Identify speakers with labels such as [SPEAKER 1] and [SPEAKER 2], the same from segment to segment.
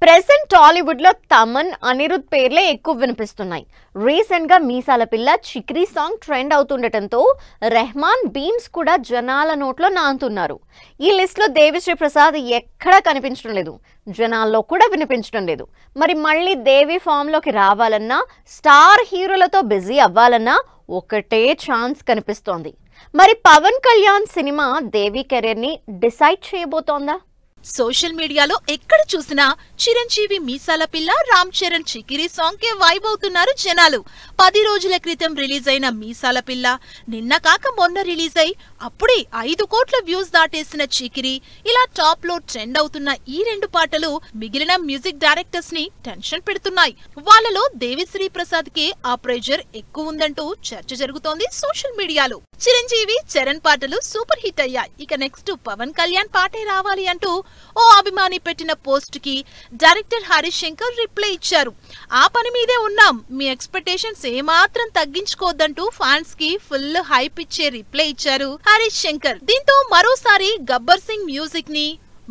[SPEAKER 1] Present Tollywood లో తమన్ అనిరుద్ పేర్లే ఎక్కువ వినిపిస్తున్నాయి. రీసెంట్ గా మీసాల పిల్ల చిక్రీ సాంగ్ ట్రెండ్ అవుతుండటంతో రెహమాన్ బీమ్స్ కూడా జనాల నోట్లో నాంతున్నారు. ఈ లిస్ట్ లో దేవిశ్రీ ప్రసాద్ ఎక్కడా కనిపించడం లేదు, జనాల్లో కూడా వినిపించడం లేదు. మరి మళ్ళీ దేవి ఫామ్ లోకి రావాలన్నా, స్టార్ హీరోలతో బిజీ అవ్వాలన్నా ఒకటే ఛాన్స్ కనిపిస్తోంది. మరి పవన్ కళ్యాణ్ సినిమా దేవి కెరీర్ ని డిసైడ్ చేయబోతోందా?
[SPEAKER 2] సోషల్ మీడియాలో ఎక్కడ చూసినా చిరంజీవి మీసాల పిల్ల, రామ్ చరణ్ చికిరి సాంగ్ కే వైబ్ అవుతున్నారు జనాలు. 10 రోజుల క్రితం రిలీజ్ అయిన మీసాల పిల్ల నిన్న కాక మొన్న రిలీజ్ అయి అప్పుడే 5 కోట్ల వ్యూస్ దాటేసిన చికిరి, ఇలా టాప్ లో ట్రెండ్ అవుతున్న ఈ రెండు పాటలు మిగిలిన మ్యూజిక్ డైరెక్టర్స్ ని టెన్షన్ పెడుతున్నాయి. వాళ్ళలో దేవిశ్రీ ప్రసాద్ కే ఆ ప్రెజర్ ఎక్కువ ఉందంటూ చర్చ జరుగుతోంది సోషల్ మీడియాలో. చిరంజీవి, చరణ్ పాటలు సూపర్ హిట్ అయ్యాయి, ఇక నెక్స్ట్ పవన్ కళ్యాణ్ పాటే రావాలి అంటూ ఓ అభిమాని పెట్టిన పోస్ట్ కి డైరెక్టర్ హరీష్ శంకర్ రిప్లై ఇచ్చారు. ఆ పని మీదే ఉన్నాం, మీ ఎక్స్పెక్టేషన్స్ ఏమాత్రం తగ్గించుకోవద్దంటూ ఫ్యాన్స్ కి ఫుల్ హైప్ ఇచ్చే రిప్లై ఇచ్చారు హరీష్ శంకర్. దీంతో మరోసారి గబ్బర్ సింగ్ మ్యూజిక్ ని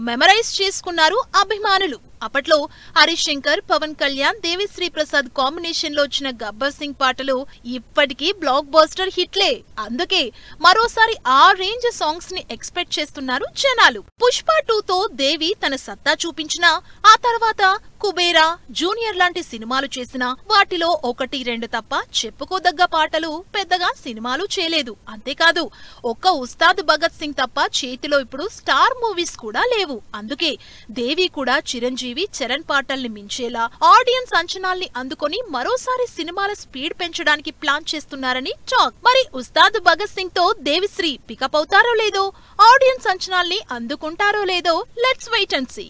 [SPEAKER 2] మెమరైజ్ చేసుకున్నారు అభిమానులు. అప్పట్లో హరీష్ శంకర్, పవన్ కళ్యాణ్, దేవిశ్రీ ప్రసాద్ కాంబినేషన్ లో వచ్చిన గబ్బర్ సింగ్ పాటలు ఇప్పటికీ బ్లాక్ బస్టర్ హిట్లే. అందుకే మరోసారి ఆ రేంజ్ సాంగ్స్ ని ఎక్స్పెక్ట్ చేస్తున్నారు జనాలు. పుష్ప 2తో దేవి తన సత్తా చూపించినా, ఆ తర్వాత కుబేరా, జూనియర్ లాంటి సినిమాలు చేసినా వాటిలో 1-2 తప్ప చెప్పుకోదగ్గ పాటలు పెద్దగా సినిమాలు చేయలేదు. అంతేకాదు ఒక్క ఉస్తాద్ భగత్ సింగ్ తప్ప చేతిలో ఇప్పుడు స్టార్ మూవీస్ కూడా లేవు. అందుకే దేవి కూడా చిరంజీవి, చరణ్ పాటల్ని మించేలా ఆడియన్స్ అంచనాల్ని అందుకొని మరోసారి సినిమాల స్పీడ్ పెంచడానికి ప్లాన్ చేస్తున్నారని టాక్. మరి ఉస్తాద్ భగత్ సింగ్ తో దేవిశ్రీ పికప్ అవుతారో లేదో, ఆడియన్స్ అంచనాల్ని అందుకుంటారో లేదో, లెట్స్ వెయిట్ అండ్ సీ.